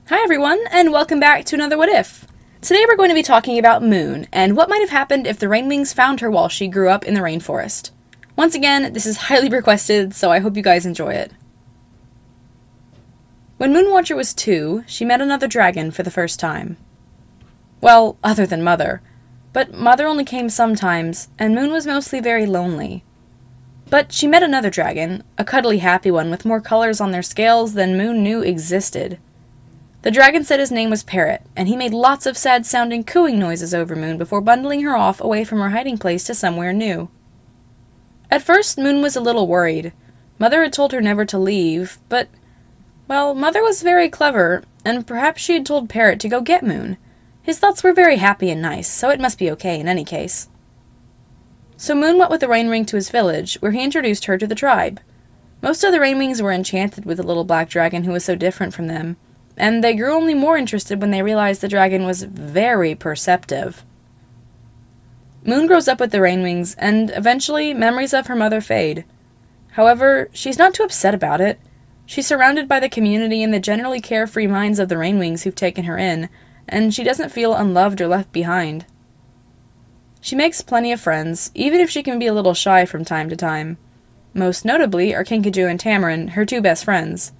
Hi everyone, and welcome back to another What If. Today we're going to be talking about Moon, and what might have happened if the Rainwings found her while she grew up in the rainforest. Once again, this is highly requested, so I hope you guys enjoy it. When Moonwatcher was 2, she met another dragon for the first time. Well, other than Mother. But Mother only came sometimes, and Moon was mostly very lonely. But she met another dragon, a cuddly happy one with more colors on their scales than Moon knew existed. The dragon said his name was Parrot, and he made lots of sad-sounding cooing noises over Moon before bundling her off away from her hiding place to somewhere new. At first, Moon was a little worried. Mother had told her never to leave, but, well, Mother was very clever, and perhaps she had told Parrot to go get Moon. His thoughts were very happy and nice, so it must be okay in any case. So Moon went with the Rainwing to his village, where he introduced her to the tribe. Most of the Rainwings were enchanted with the little black dragon who was so different from them, and they grew only more interested when they realized the dragon was very perceptive. Moon grows up with the Rainwings, and eventually memories of her mother fade. However, she's not too upset about it. She's surrounded by the community and the generally carefree minds of the Rainwings who've taken her in, and she doesn't feel unloved or left behind. She makes plenty of friends, even if she can be a little shy from time to time. Most notably are Kinkajou and Tamarin, her two best friends.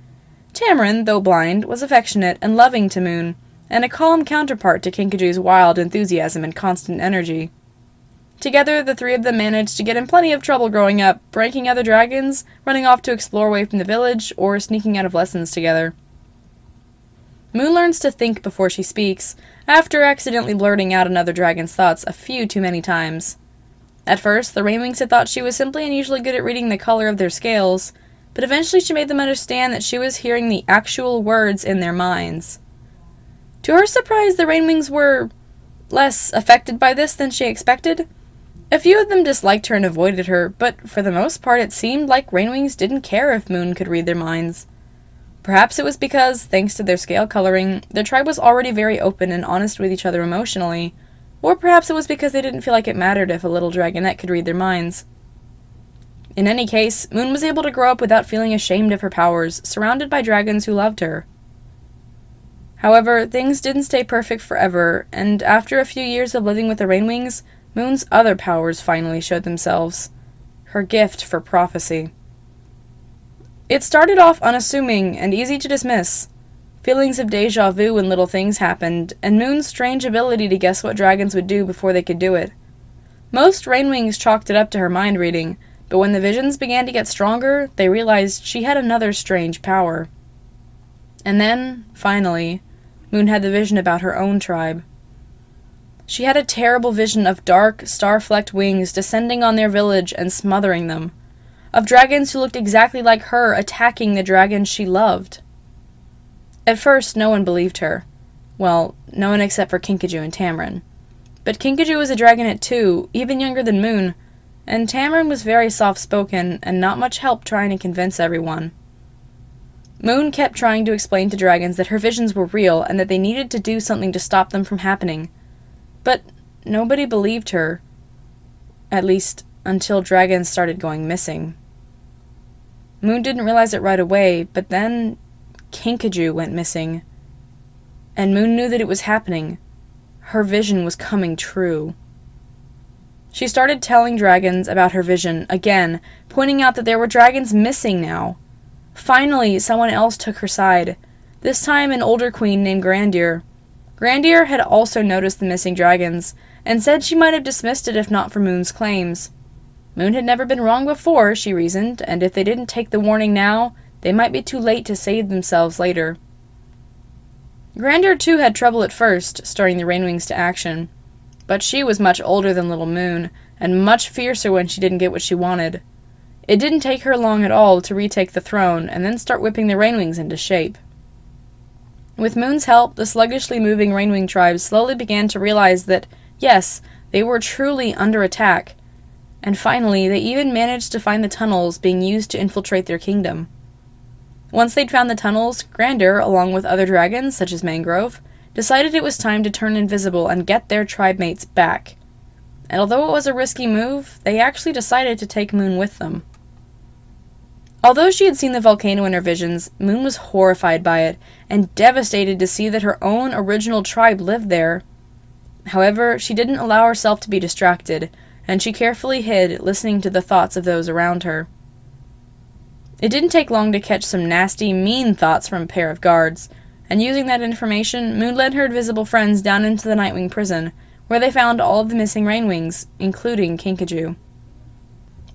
Tamarin, though blind, was affectionate and loving to Moon, and a calm counterpart to Kinkajou's wild enthusiasm and constant energy. Together, the three of them managed to get in plenty of trouble growing up, pranking other dragons, running off to explore away from the village, or sneaking out of lessons together. Moon learns to think before she speaks, after accidentally blurting out another dragon's thoughts a few too many times. At first, the Rainwings had thought she was simply unusually good at reading the color of their scales, but eventually she made them understand that she was hearing the actual words in their minds. To her surprise, the Rainwings were less affected by this than she expected. A few of them disliked her and avoided her, but for the most part it seemed like Rainwings didn't care if Moon could read their minds. Perhaps it was because, thanks to their scale coloring, their tribe was already very open and honest with each other emotionally, or perhaps it was because they didn't feel like it mattered if a little dragonette could read their minds. In any case, Moon was able to grow up without feeling ashamed of her powers, surrounded by dragons who loved her. However, things didn't stay perfect forever, and after a few years of living with the Rainwings, Moon's other powers finally showed themselves. Her gift for prophecy. It started off unassuming and easy to dismiss. Feelings of déjà vu when little things happened, and Moon's strange ability to guess what dragons would do before they could do it. Most Rainwings chalked it up to her mind reading, but when the visions began to get stronger, they realized she had another strange power. And then, finally, Moon had the vision about her own tribe. She had a terrible vision of dark, star-flecked wings descending on their village and smothering them, of dragons who looked exactly like her attacking the dragons she loved. At first, no one believed her. Well, no one except for Kinkajou and Tamarin. But Kinkajou was a dragonette too, even younger than Moon, and Tamarin was very soft-spoken and not much help trying to convince everyone. Moon kept trying to explain to dragons that her visions were real and that they needed to do something to stop them from happening. But nobody believed her. At least, until dragons started going missing. Moon didn't realize it right away, but then Kinkajou went missing. And Moon knew that it was happening. Her vision was coming true. She started telling dragons about her vision, again, pointing out that there were dragons missing now. Finally, someone else took her side, this time an older queen named Grandier. Grandier had also noticed the missing dragons, and said she might have dismissed it if not for Moon's claims. Moon had never been wrong before, she reasoned, and if they didn't take the warning now, they might be too late to save themselves later. Grandier too had trouble at first, stirring the Rainwings to action. But she was much older than little Moon, and much fiercer when she didn't get what she wanted. It didn't take her long at all to retake the throne, and then start whipping the Rainwings into shape. With Moon's help, the sluggishly moving Rainwing tribes slowly began to realize that, yes, they were truly under attack, and finally they even managed to find the tunnels being used to infiltrate their kingdom. Once they'd found the tunnels, Grandier, along with other dragons, such as Mangrove, decided it was time to turn invisible and get their tribe mates back. And although it was a risky move, they actually decided to take Moon with them. Although she had seen the volcano in her visions, Moon was horrified by it, and devastated to see that her own original tribe lived there. However, she didn't allow herself to be distracted, and she carefully hid, listening to the thoughts of those around her. It didn't take long to catch some nasty, mean thoughts from a pair of guards, and using that information, Moon led her invisible friends down into the Nightwing prison, where they found all of the missing Rainwings, including Kinkajou.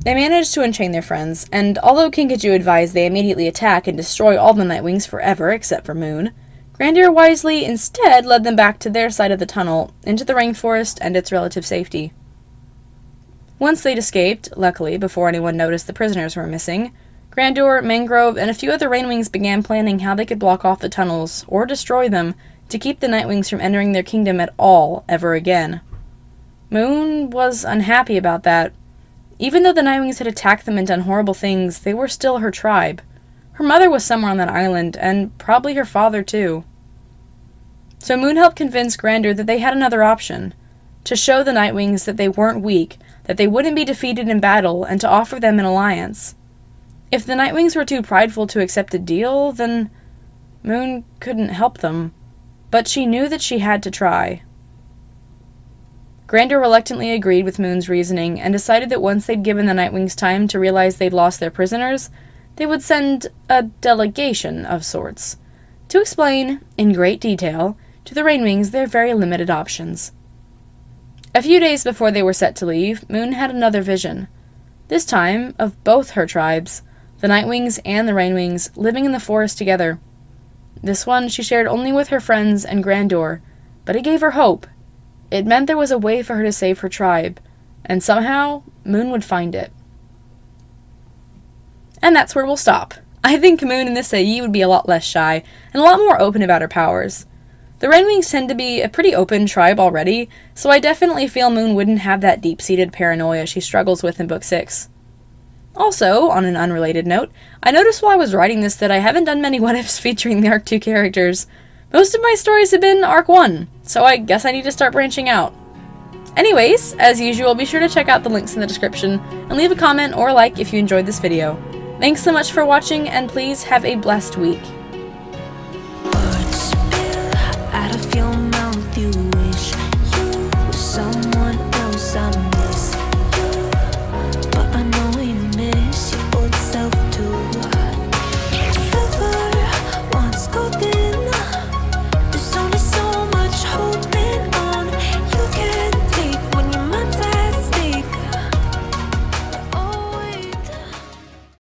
They managed to unchain their friends, and although Kinkajou advised they immediately attack and destroy all the Nightwings forever except for Moon, Grandeur wisely instead led them back to their side of the tunnel, into the rainforest and its relative safety. Once they'd escaped, luckily before anyone noticed the prisoners were missing, Grandeur, Mangrove, and a few other Rainwings began planning how they could block off the tunnels, or destroy them, to keep the Nightwings from entering their kingdom at all, ever again. Moon was unhappy about that. Even though the Nightwings had attacked them and done horrible things, they were still her tribe. Her mother was somewhere on that island, and probably her father too. So Moon helped convince Grandeur that they had another option, to show the Nightwings that they weren't weak, that they wouldn't be defeated in battle, and to offer them an alliance. If the Nightwings were too prideful to accept a deal, then Moon couldn't help them. But she knew that she had to try. Grandeur reluctantly agreed with Moon's reasoning and decided that once they'd given the Nightwings time to realize they'd lost their prisoners, they would send a delegation of sorts to explain, in great detail, to the Rainwings their very limited options. A few days before they were set to leave, Moon had another vision, this time of both her tribes, the Nightwings and the Rainwings, living in the forest together. This one she shared only with her friends and Grandeur, but it gave her hope. It meant there was a way for her to save her tribe, and somehow Moon would find it. And that's where we'll stop. I think Moon in this Se2Ep8 would be a lot less shy, and a lot more open about her powers. The Rainwings tend to be a pretty open tribe already, so I definitely feel Moon wouldn't have that deep-seated paranoia she struggles with in Book 6. Also, on an unrelated note, I noticed while I was writing this that I haven't done many what-ifs featuring the Arc 2 characters. Most of my stories have been Arc 1, so I guess I need to start branching out. Anyways, as usual, be sure to check out the links in the description, and leave a comment or a like if you enjoyed this video. Thanks so much for watching, and please have a blessed week.